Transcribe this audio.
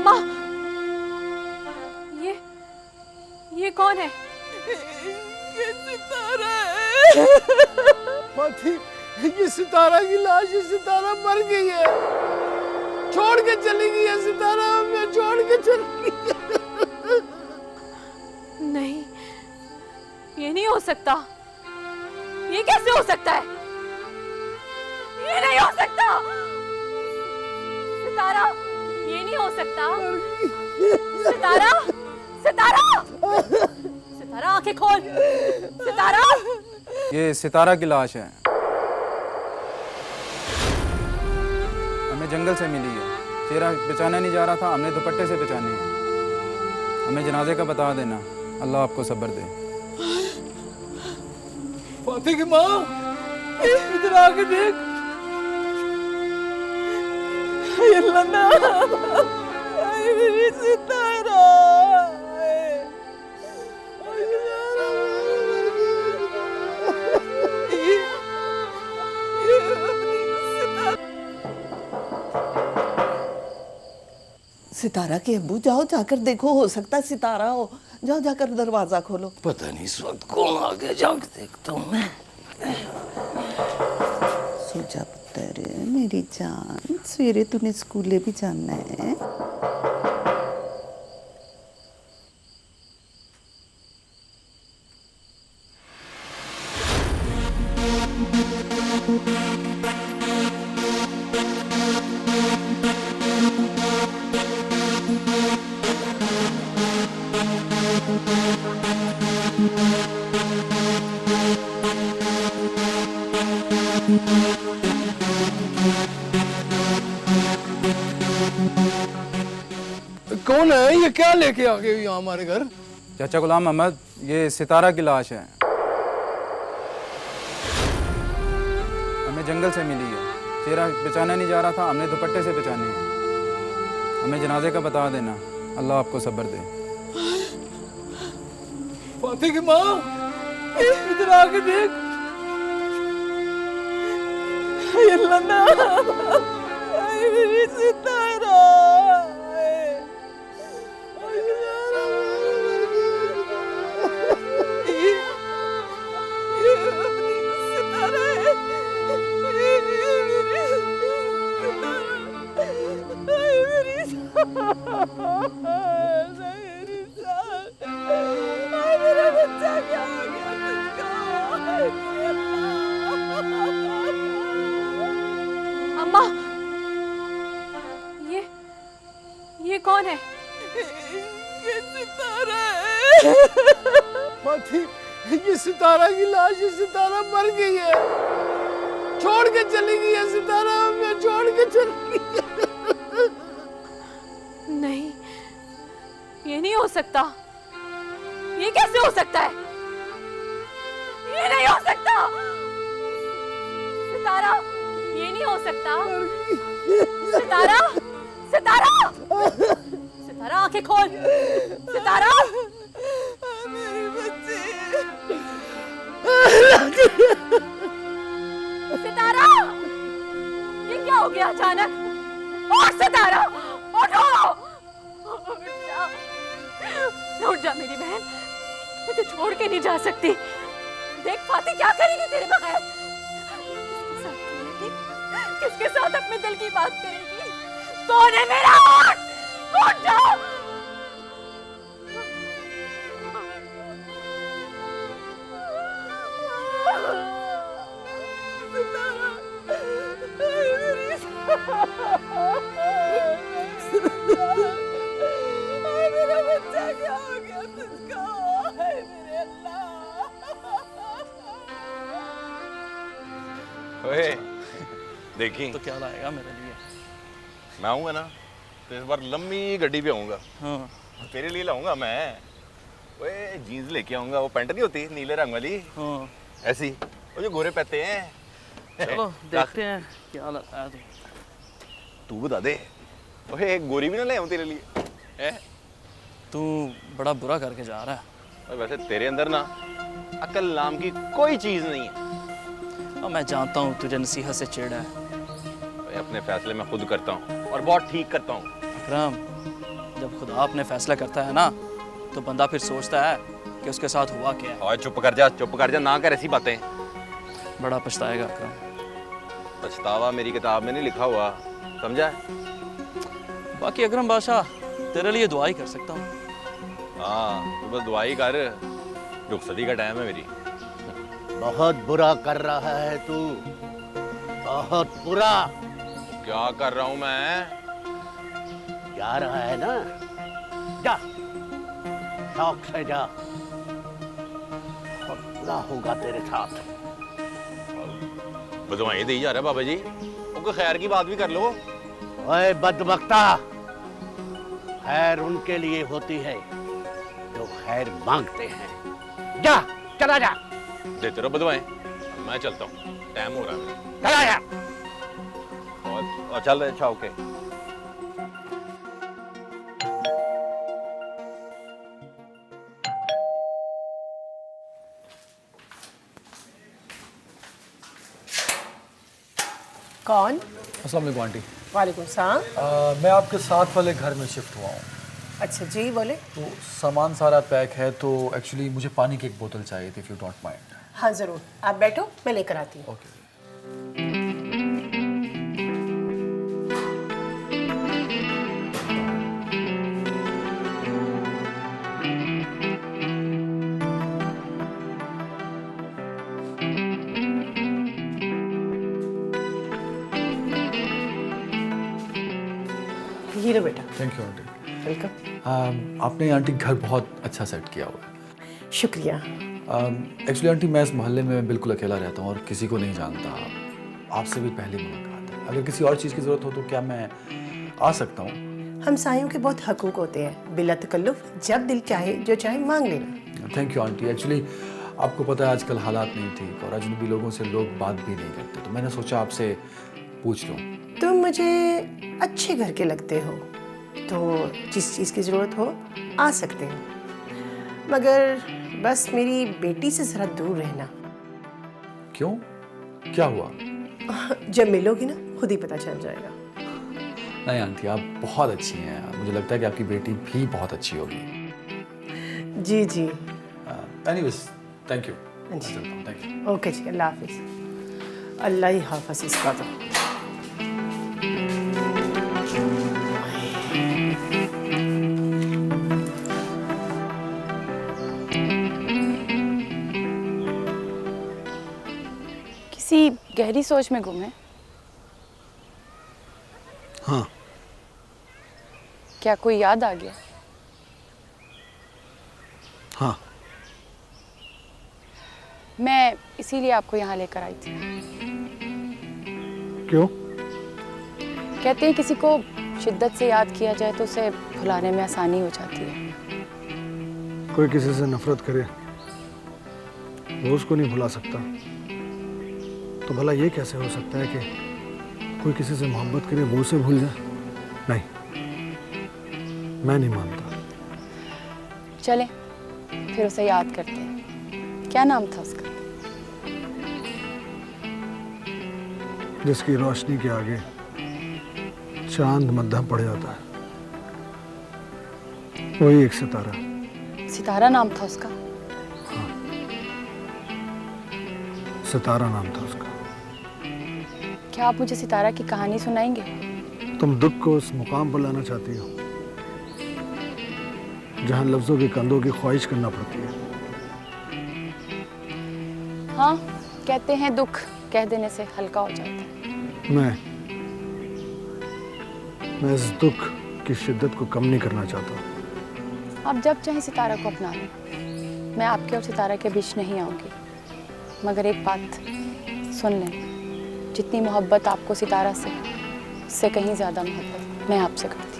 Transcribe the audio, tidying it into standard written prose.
अम्मा, ये कौन है? ये सितारा है। फाती, ये सितारा की लाश है। सितारा मर गई है, छोड़ के चली गई है। सितारा हमें छोड़ के चली गई है। नहीं, ये नहीं हो सकता। ये कैसे हो सकता है? ये नहीं हो सकता। सितारा, ये नहीं हो सकता। सितारा, सितारा, सितारा आंखें खोल। सितारा, ये सितारा की लाश है, हमें जंगल से मिली है। चेहरा पहचाना नहीं जा रहा था, हमने दुपट्टे से पहचानी है। हमें जनाजे का बता देना, अल्लाह आपको सब्र दे। फाती की माँ, इधर आके देख। ये लना, मेरी सितारा। ये अपनी सितारा के अब्बू, जाओ जाकर देखो, हो सकता है सितारा हो। जाओ जाकर दरवाजा खोलो। पता नहीं इस वक्त कौन आ गया, जाके देखता हूँ मैं। सो जा पुत्र मेरी जान, सवेरे तूने स्कूले भी जाना है। कौन है ये? क्या लेके आ गए यहाँ हमारे घर? चाचा गुलाम मोहम्मद, ये सितारा की लाश है, हमें जंगल से मिली है। चेहरा पहचाना नहीं जा रहा था, हमने दुपट्टे से पहचानी है। हमें जनाजे का बता देना, अल्लाह आपको सब्र दे। फाती की माँ, इधर आके देख। ये लना, मेरी सितारा। ये अपनी सितारा है। मेरी मेरा बच्चा क्या हो गया तुझको? अम्मा, ये कौन है? ये सितारा है। फाती, ये सितारा की लाश है। सितारा मर गई है, छोड़ के चली गई है। सितारा हमें छोड़ के चली गई है। नहीं, ये नहीं हो सकता। ये कैसे हो सकता है? ये नहीं हो सकता। सितारा, ये नहीं हो सकता। सितारा, सितारा, सितारा आंखें खोल। सितारा, मेरे बच्चे। सितारा, ये क्या हो गया अचानक? और सितारा, उठो, उठ जा मेरी बहन, मुझे छोड़ के नहीं जा सकती। देख फाती क्या करेगी तेरे बगैर। किसके साथ खेलेगी? किसके साथ अपने दिल की बात करेगी? कौन है मेरा? उठ जाओ। मेरा बच्चा क्या हो गया तुझको? मेरे अल्लाह। ओए, देखी तो क्या लाएगा मेरे लिए? मैं आऊंगा ना तो इस बार लंबी गड्डी पे आऊंगा। हाँ, तेरे लिए लाऊंगा मैं। ओए, जीन्स लेके आऊंगा, वो पैंट नहीं होती नीले रंग वाली, हाँ। ऐसी, वो जो गोरे पहनते हैं। चलो देखते हैं क्या लाता है तू बता दे। ओए, एक गोरी भी ना ले आऊं तेरे लिए, है? तू बड़ा बुरा करके जा रहा है। और वैसे तेरे अंदर ना अकल नाम की कोई चीज नहीं है। अब मैं जानता हूँ तुझे नसीहत से चिढ़ा है। ओए, अपने फैसले मैं खुद करता हूँ और बहुत ठीक करता हूँ। अकरम, जब खुदा अपने फैसला करता है ना तो बंदा फिर सोचता है कि उसके साथ हुआ क्या है। और चुप कर जा, ना कर ऐसी बातें। बड़ा पछताएगा अकरम। पछतावा मेरी किताब में नहीं लिखा हुआ, समझा? बाकी अकरम बादशाह, तेरे लिए दुआ ही कर सकता हूँ। हाँ, तू बस दुआ ही कर। रुखसती का टाइम है मेरी। बहुत बुरा कर रहा है तू, बहुत बुरा। क्या कर रहा हूँ मैं? जा रहा है ना, जा, शौक से जा। बहुत बुरा होगा तेरे साथ। बदवाई दी जा रहा है बाबा जी, उनको खैर की बात भी कर लो। ओए बदबख्ता, खैर उनके लिए होती है जो खैर मांगते हैं। जा, चला जा, देते रहो बदवाएं, मैं चलता हूँ, टाइम हो रहा है मेरा। चला जा। और चल रहे, अच्छा ओके। कौन? अस्सलाम वालेकुम आंटी। वालेकुम सलाम। मैं आपके साथ वाले घर में शिफ्ट हुआ हूँ, अच्छा जी, बोले। तो सामान सारा पैक है, तो एक्चुअली मुझे पानी की एक बोतल चाहिए थी, इफ़ यू डोंट माइंड। हाँ ज़रूर, आप बैठो, मैं लेकर आती हूँ। ओके। ये लो बेटा। Thank you aunty. वेलकम। आपने आंटी घर बहुत अच्छा सेट किया हुआ है। शुक्रिया। एक्चुअली आंटी, मैं इस मोहल्ले में बिल्कुल अकेला रहता हूँ और किसी को नहीं जानता। आपसे भी पहली मुलाकात है। अगर किसी और चीज़ की ज़रूरत हो तो क्या मैं आ सकता हूँ? हमसायों के बहुत हकूक होते हैं, बिला तकल्लुफ, जब दिल चाहे जो चाहे मांग लेना। Thank you aunty. एक्चुअली आपको पता है आजकल हालात नहीं ठीक और अजनबी लोगों से लोग बात भी नहीं करते, तो मैंने सोचा आपसे पूछ लूँ। तुम मुझे अच्छे घर के लगते हो, तो जिस चीज़ की ज़रूरत हो आ सकते हो, मगर बस मेरी बेटी से ज़रा दूर रहना। क्यों? क्या हुआ? जब मिलोगी ना खुद ही पता चल जाएगा। नहीं आंटी, आप बहुत अच्छी हैं। मुझे लगता है कि आपकी बेटी भी बहुत अच्छी होगी। जी जी। Anyways, thank you. हाँ जी। Thank you. ओके जी, अल्लाह हाफिज़। अल्लाह ही हाफिज़ इसका तो। किसी गहरी सोच में गुम है? हाँ। क्या कोई याद आ गया? हाँ। मैं इसीलिए आपको यहाँ लेकर आई थी। क्यों? कहते हैं किसी को शिद्दत से याद किया जाए तो उसे भुलाने में आसानी हो जाती है। कोई किसी से नफरत करे वो उसको नहीं भुला सकता, तो भला ये कैसे हो सकता है कि कोई किसी से मोहब्बत करे वो उसे भूल जाए? नहीं, मैं नहीं मानता। चलें फिर उसे याद करते हैं। क्या नाम था उसका? जिसकी रोशनी के आगे चांद मध्यम पड़ जाता है, वही एक सितारा। सितारा नाम था उसका? सितारा नाम था उसका। क्या आप मुझे सितारा की कहानी सुनाएंगे? तुम दुख को उस मुकाम पर लाना चाहती हो जहां लफ्जों के कंधों की ख्वाहिश करना पड़ती है। हाँ, कहते हैं दुख कह देने से हल्का हो जाता है। मैं इस दुख की शिद्दत को कम नहीं करना चाहता। आप जब चाहे सितारा को अपना लें। मैं आपके और सितारा के बीच नहीं आऊँगी, मगर एक बात सुन लें, जितनी मोहब्बत आपको सितारा से, उससे कहीं ज़्यादा मोहब्बत मैं आपसे करती हूँ।